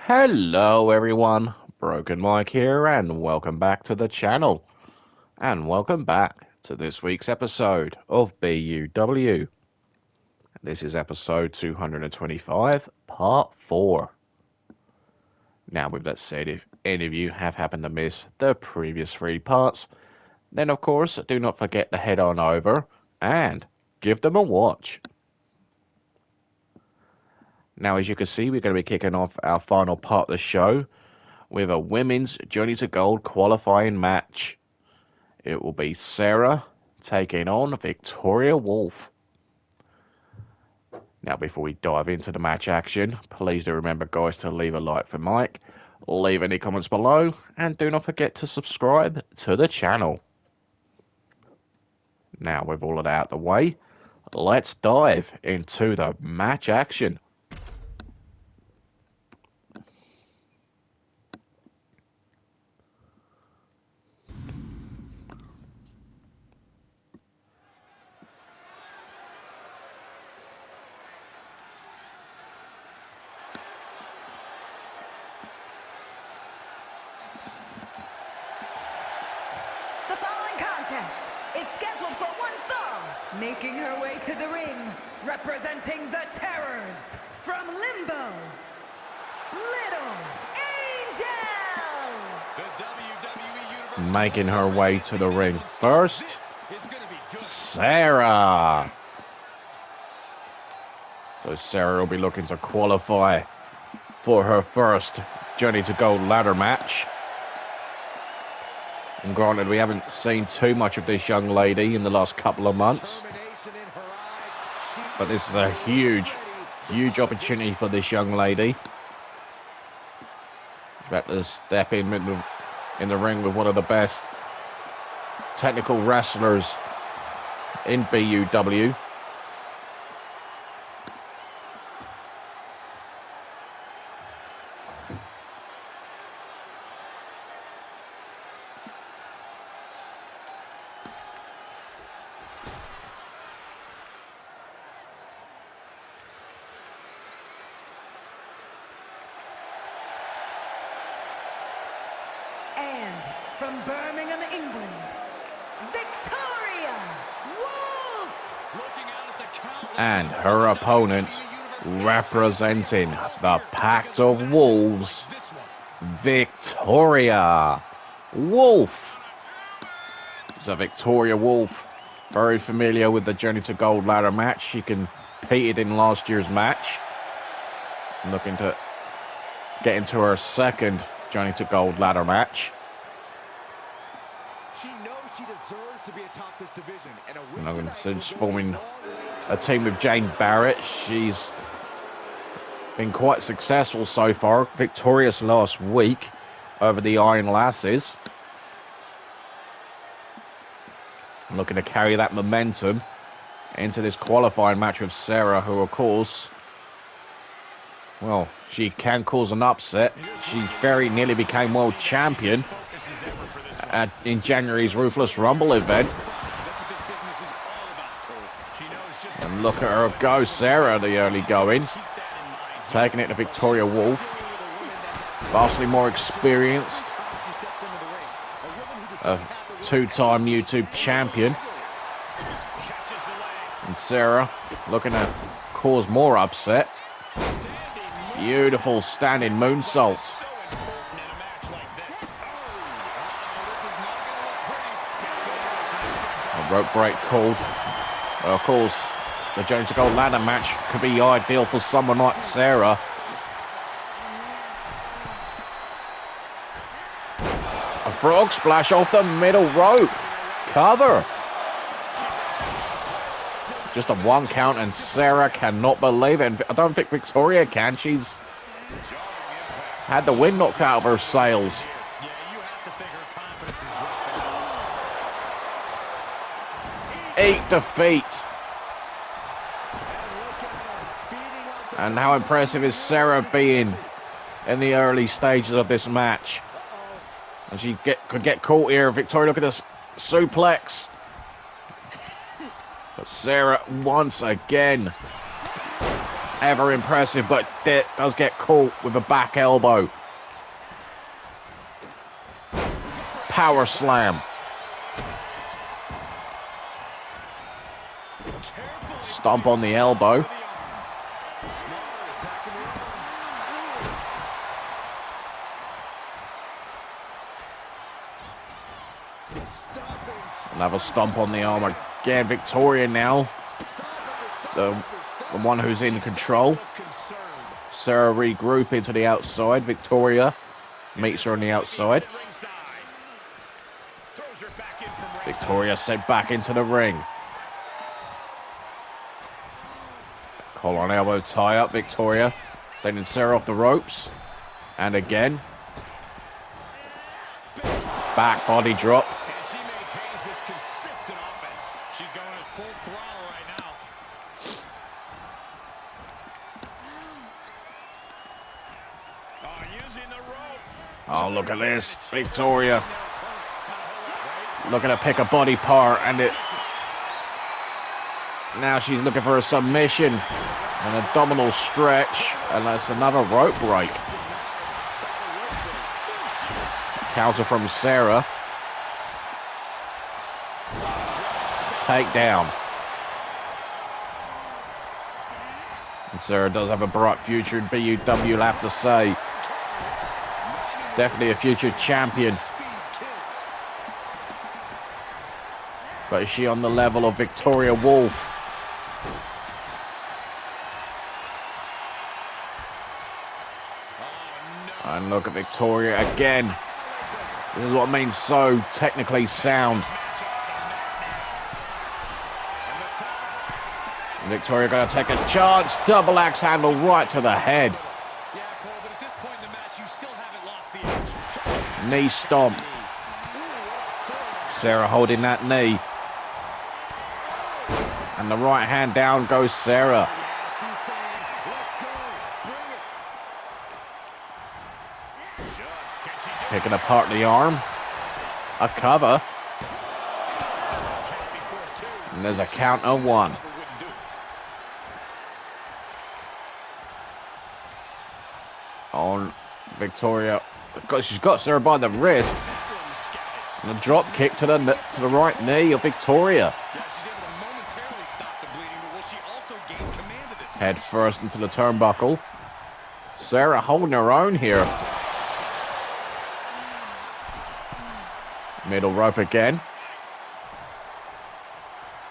Hello everyone, Broken Mike here and welcome back to the channel. And welcome back to this week's episode of BUW. This is episode 225, part 4. Now with that said, if any of you have happened to miss the previous 3 parts, then of course do not forget to head on over and give them a watch. Now as you can see, we're going to be kicking off our final part of the show with a women's Journey to Gold qualifying match. It will be Sarah taking on Victoria Wolfe. Now before we dive into the match action, please do remember guys to leave a like for Mike, leave any comments below, and do not forget to subscribe to the channel. Now with all of that out of the way, let's dive into the match action. The following contest is scheduled for one fall. Making her way to the ring, representing the Terrors from Limbo, Little Angel. The WWE Universe Making her way to the ring first, Sarah. So Sarah will be looking to qualify for her first Journey to Gold ladder match. And granted, we haven't seen too much of this young lady in the last couple of months. But this is a huge opportunity for this young lady. She's about to step in the ring with one of the best technical wrestlers in BUW. And from Birmingham, England, Victoria Wolfe. And her opponent, representing the Pact of Wolves, Victoria Wolfe. So Victoria Wolfe, very familiar with the Journey to Gold ladder match. She competed in last year's match. Looking to get into her second Journey to Gold ladder match. She knows she deserves to be atop this division. And Since forming a team with Jane Barrett, she's been quite successful so far. Victorious last week over the Iron Lasses. Looking to carry that momentum into this qualifying match with Sarah, who of course, well, she can cause an upset. She very nearly became world champion in January's Ruthless Rumble event. And look at her go, Sarah, the early going. Taking it to Victoria Wolfe. Vastly more experienced. A two-time YouTube champion. And Sarah looking to cause more upset. Beautiful standing moonsault. A rope break called. Well, of course, the Journey to Gold ladder match could be ideal for someone like Sarah. A frog splash off the middle rope. Cover. Just a 1 count, and Sarah cannot believe it. And I don't think Victoria can. She's had the wind knocked out of her sails. 8 defeats. And how impressive is Sarah being in the early stages of this match? And she could get caught here. Victoria, look at this suplex. But Sarah once again ever impressive, but it does get caught with a back elbow. Power slam. Stomp on the elbow. Another stomp on the arm again. Victoria now, the one who's in control. Sarah regrouping to the outside. Victoria meets her on the outside. Victoria sent back into the ring. Collar on elbow tie up. Victoria sending Sarah off the ropes. And again. Back body drop. And she maintains this consistent offense. She's going at full throttle right now. Oh, using the rope. Oh, look at this. Victoria looking to pick a body part, and now she's looking for a submission. An abdominal stretch, and that's another rope break. Counter from Sarah. Takedown. And Sarah does have a bright future in BUW, you'll have to say. Definitely a future champion. But is she on the level of Victoria Wolfe? And look at Victoria again. This is what means so technically sound. Victoria going to take a chance. Double axe handle right to the head. Knee stomp. Sarah holding that knee. And the right hand down goes Sarah. Picking apart the arm. A cover. And there's a count of 1. On Victoria. She's got Sarah by the wrist. And a drop kick to the right knee of Victoria. Head first into the turnbuckle. Sarah holding her own here. Middle rope again.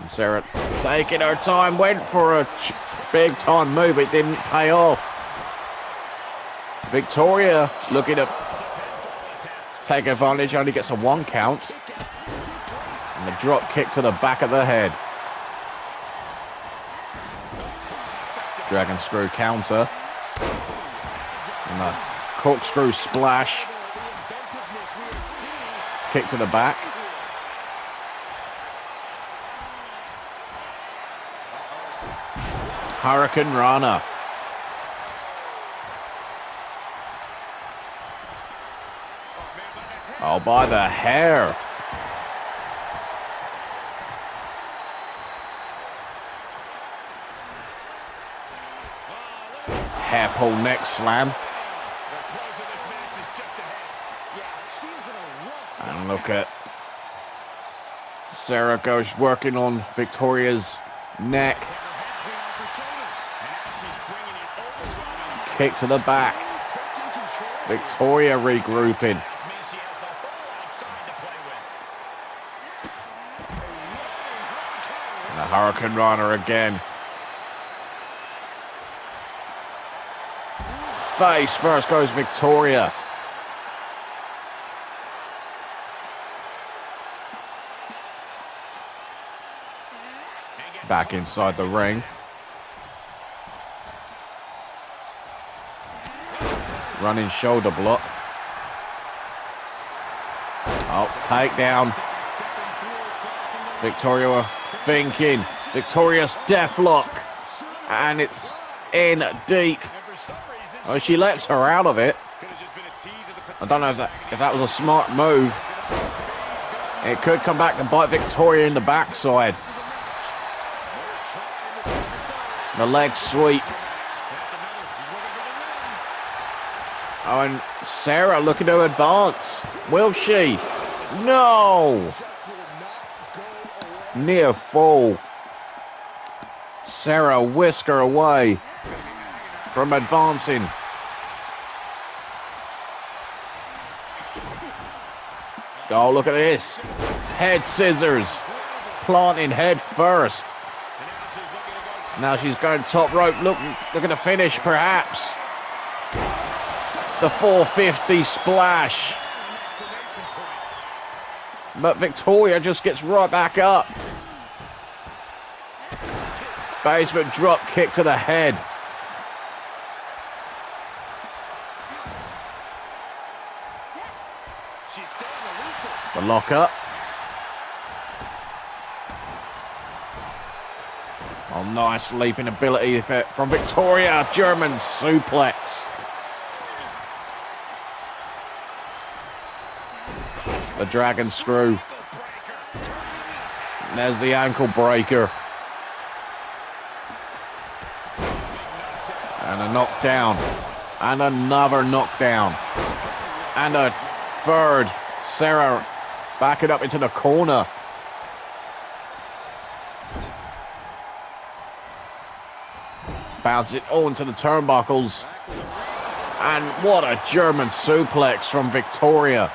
And Sarah taking her time, went for a big time move, it didn't pay off. Victoria looking to take advantage, only gets a 1 count. And the drop kick to the back of the head. Dragon screw counter. And a corkscrew splash. Kick to the back. Hurricane Rana. Oh, by the hair. Hair pull neck slam. And look at Sarah goes working on Victoria's neck. Kick to the back. Victoria regrouping. And the Hurricane Runner again. Face first goes Victoria. Back inside the ring. Running shoulder block. Oh, takedown. Victoria thinking. Victoria's deathlock. And it's in deep. Oh, she lets her out of it. I don't know if that was a smart move. It could come back and bite Victoria in the backside. The leg sweep. Oh, and Sarah looking to advance. Will she? No! Near fall. Sarah whisker away from advancing. Oh, look at this. Head scissors. Planting head first. Now she's going top rope. Looking to finish, perhaps. The 450 splash. But Victoria just gets right back up. Basement drop kick to the head. The lock up. Oh, nice leaping ability from Victoria. German suplex. The dragon screw. There's the ankle breaker. And a knockdown. And another knockdown. And a third. Sarah back it up into the corner. Bounce it all into the turnbuckles. And what a German suplex from Victoria.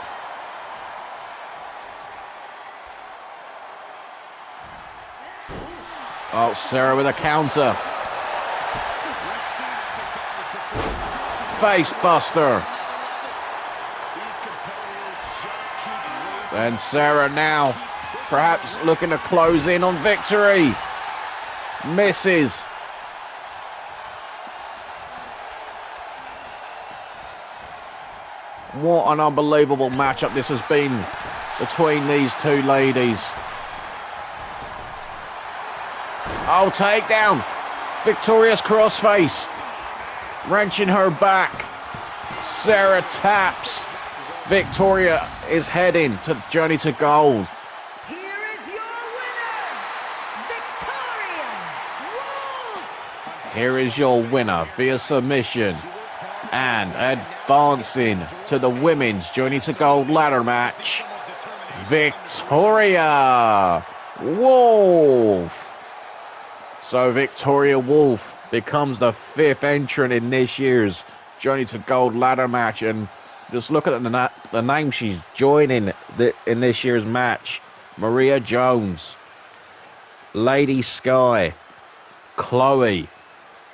Oh, Sarah with a counter. Face buster. And Sarah now perhaps looking to close in on victory. Misses. What an unbelievable matchup this has been between these two ladies. Oh, takedown. Victoria's crossface. Wrenching her back. Sarah taps. Victoria is heading to Journey to Gold. Here is your winner, Victoria Wolfe. Here is your winner via submission. And advancing to the women's Journey to Gold ladder match, Victoria Wolfe. So Victoria Wolfe becomes the 5th entrant in this year's Journey to Gold ladder match. And just look at the name she's joining in this year's match. Maria Jones, Lady Sky, Chloe,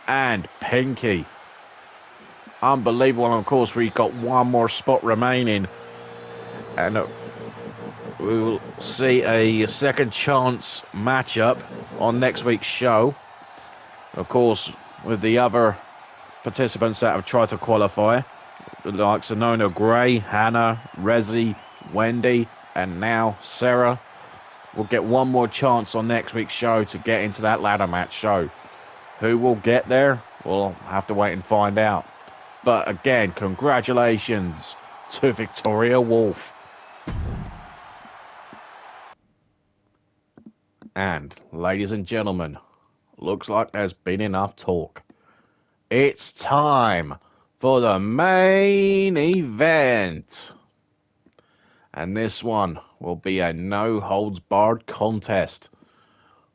and Pinky. Unbelievable. And of course, we've got one more spot remaining. And we will see a second chance matchup on next week's show. Of course, with the other participants that have tried to qualify, the likes of Nona Gray, Hannah, Rezi, Wendy, and now Sarah, will get one more chance on next week's show to get into that ladder match show. Who will get there? We'll have to wait and find out. But again, congratulations to Victoria Wolfe. And, ladies and gentlemen, looks like there's been enough talk. It's time for the main event. And this one will be a no-holds-barred contest.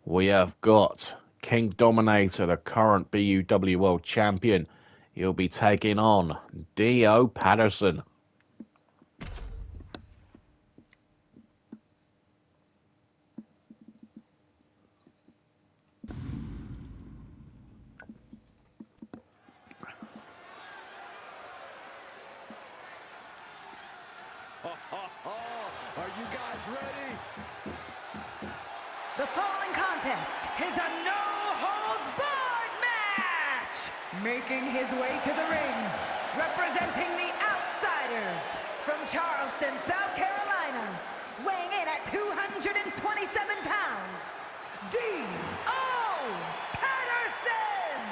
We have got King Dominator, the current BUW World Champion. He'll be taking on D.O. Patterson. Are you guys ready? The following contest is a no-holds-barred match. Making his way to the ring, representing the Outsiders from Charleston, South Carolina, weighing in at 227 pounds, D.O. Patterson.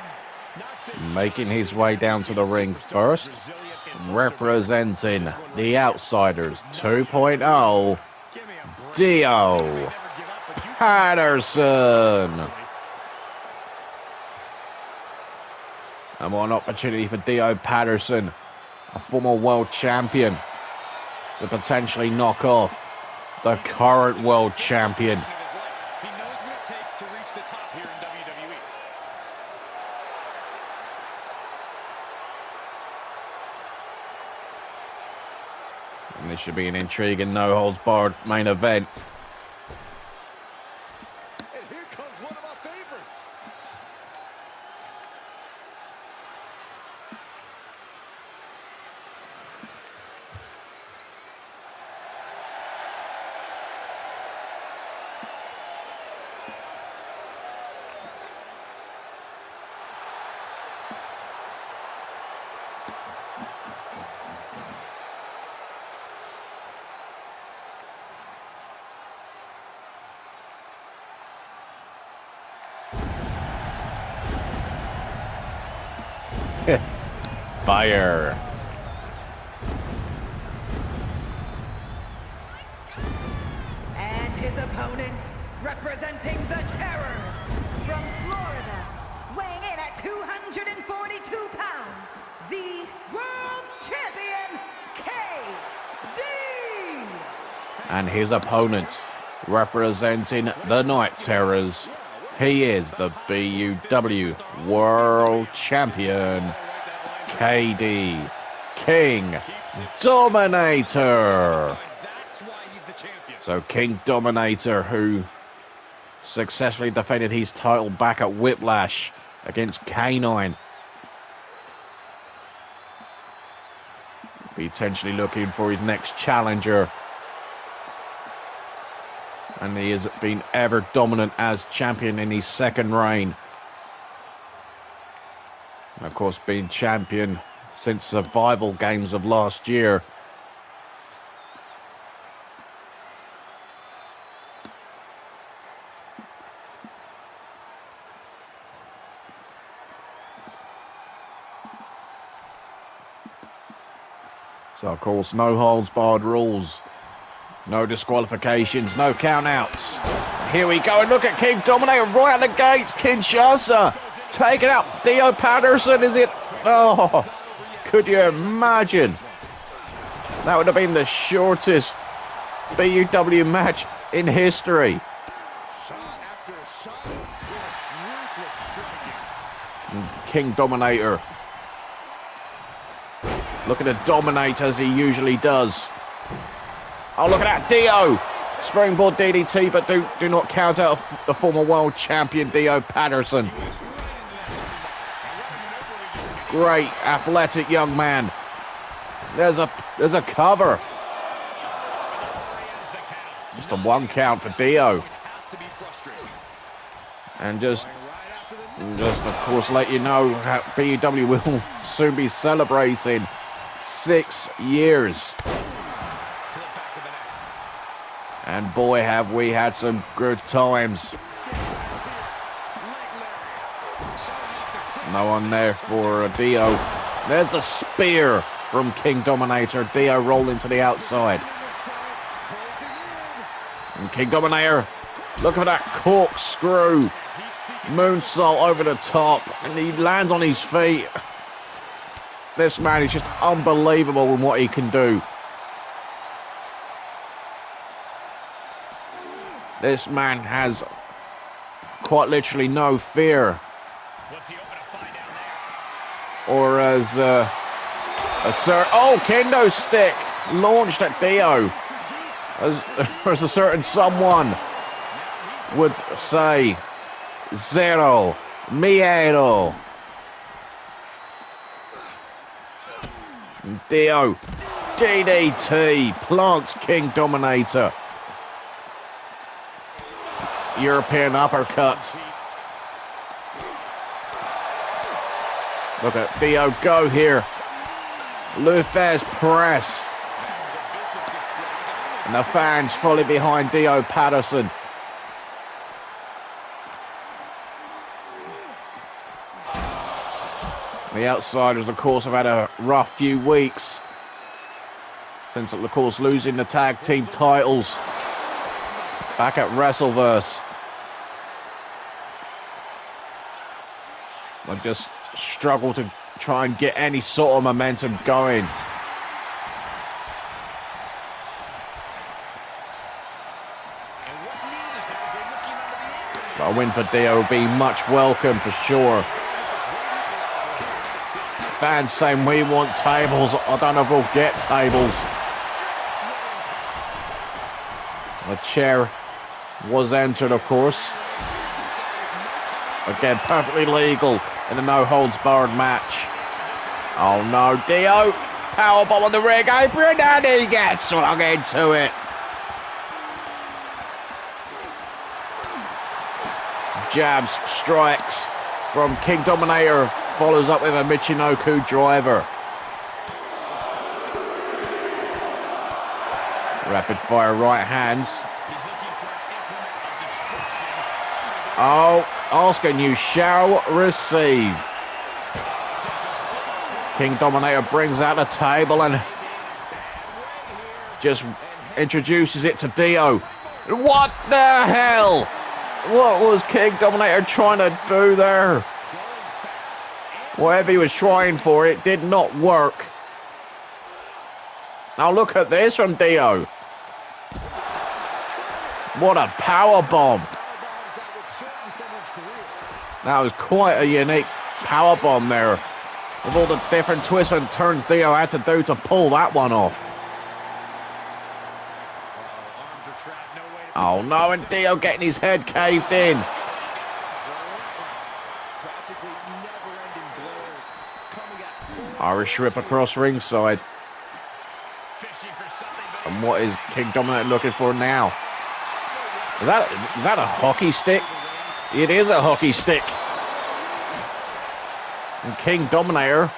Making his way down to the ring first, representing the Outsiders 2.0, D.O. Patterson. And what an opportunity for D.O. Patterson. a former world champion, to potentially knock off the current world champion. He knows what it takes to reach the top here in WWE. And this should be an intriguing, no-holds-barred main event. And here comes one of my favorites. Fire. And his opponent, representing the Terrors from Florida, weighing in at 242 pounds, the World Champion, KD! And his opponent, representing the Night Terrors, he is the BUW World Champion, KD, King Dominator. So King Dominator, who successfully defended his title back at Whiplash against K9. Potentially looking for his next challenger. And he has been ever dominant as champion in his second reign. And of course, being champion since Survival Games of last year. So, of course, no holds barred rules. No disqualifications, no countouts. Here we go, and look at King Dominator right out the gates. Kinshasa taking out Theo Patterson, is it? Oh, could you imagine? That would have been the shortest BUW match in history. And King Dominator looking to dominate as he usually does. Oh, look at that, Dio! Springboard DDT, but do not count out the former world champion, Dio Patterson. Great athletic young man. There's a cover. Just a 1 count for Dio. And just of course let you know how BUW will soon be celebrating 6 years. And boy, have we had some good times. No one there for Dio. There's the spear from King Dominator. Dio rolling to the outside. And King Dominator, look at that corkscrew. Moonsault over the top. And he lands on his feet. This man is just unbelievable in what he can do. This man has quite literally no fear. Or as kendo stick launched at Dio. As a certain someone would say, zero miedo. Dio, DDT, plants King Dominator. European uppercut. Look at Dio go here. Luthez press. And the fans fully behind Dio Patterson. The Outsiders, of course, have had a rough few weeks. Since, of course, losing the tag team titles back at Wrestleverse. I just struggle to try and get any sort of momentum going. But a win for Dio would be much welcome for sure. Fans saying we want tables. I don't know if we'll get tables. The chair was entered, of course. Again, perfectly legal in a no-holds-barred match. Oh no, Dio. Powerbomb on the ring apron and he gets swung into it. Jabs, strikes from King Dominator. Follows up with a Michinoku driver. Rapid fire right hands. Oh, asking you shall receive. King Dominator brings out a table and just introduces it to Dio. What the hell? What was King Dominator trying to do there? Whatever he was trying for, it did not work. Now look at this from Dio. What a power bomb. That was quite a unique power bomb there. With all the different twists and turns Dio had to do to pull that one off. Oh no, and Dio getting his head caved in. Irish Rip across ringside. And what is King Dominator looking for now? Is that a hockey stick? It is a hockey stick. And King Dominator,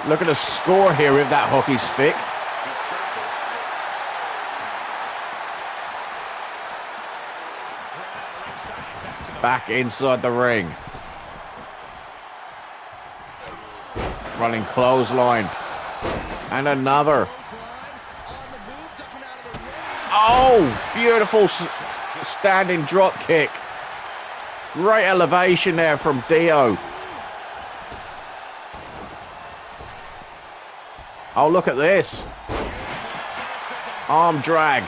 look at the score here with that hockey stick. Back inside the ring. Running clothesline. And another. Oh, beautiful standing drop kick. Great elevation there from Dio. Oh, look at this. Arm drag.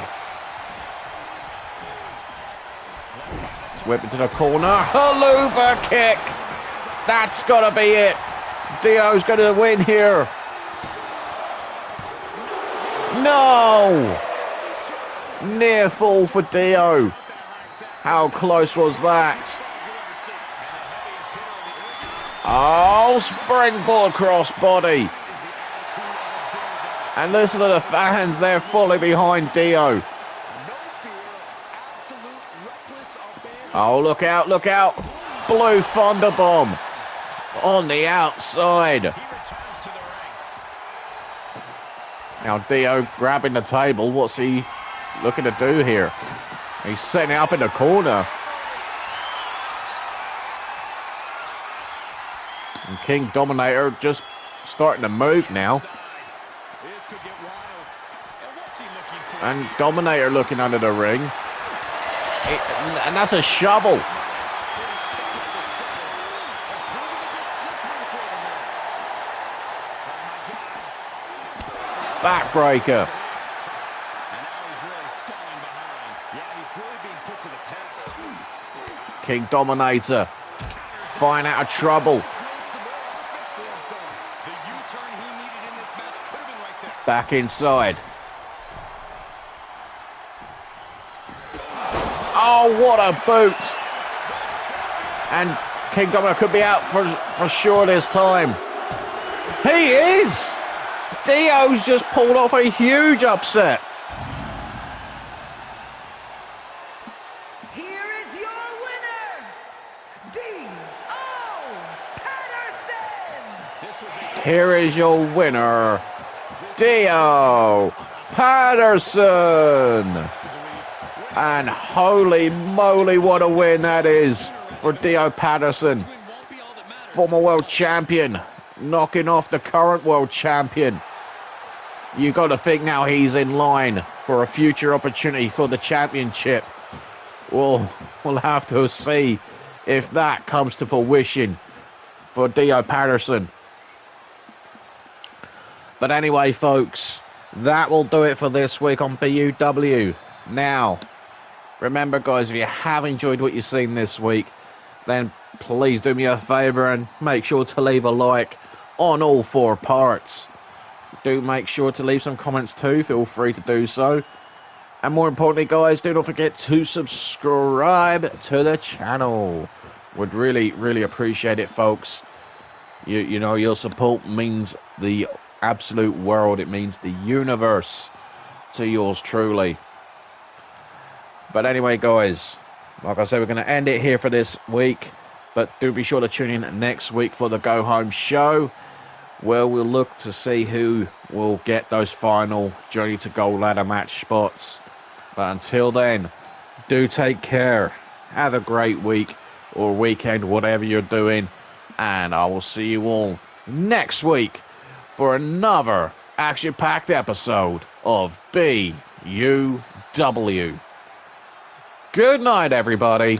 Whip into the corner. Haluva kick. That's got to be it. Dio's going to win here. No. Near fall for Dio. How close was that? Oh, springboard crossbody. And listen to the fans, they're fully behind Dio. Oh, look out, look out. Blue Thunderbomb on the outside. Now Dio grabbing the table. What's he looking to do here? He's setting it up in the corner. And King Dominator just starting to move now. And Dominator looking under the ring. And that's a shovel. Backbreaker. King Dominator. Flying out of trouble. Back inside. Oh, what a boot. And King Dominator could be out for sure this time. He is. Dio's just pulled off a huge upset. Here is your winner, D.O. Patterson. Here is your winner, Dio Patterson. And holy moly, what a win that is for Dio Patterson. Former world champion, knocking off the current world champion. You got to think now he's in line for a future opportunity for the championship. We'll have to see if that comes to fruition for Dio Patterson. But anyway, folks, that will do it for this week on BUW. Now, Remember, guys, if you have enjoyed what you've seen this week, then please do me a favour and make sure to leave a like on all 4 parts. Do make sure to leave some comments too, feel free to do so. And more importantly, guys, do not forget to subscribe to the channel. Would really appreciate it, folks. You know, your support means the absolute world. It means the universe to yours truly. But anyway, guys, like I said, we're going to end it here for this week. But do be sure to tune in next week for the Go Home show, where we'll look to see who will get those final Journey to Gold ladder match spots. But until then, do take care. Have a great week or weekend, whatever you're doing. And I will see you all next week for another action-packed episode of BUW. Good night, everybody.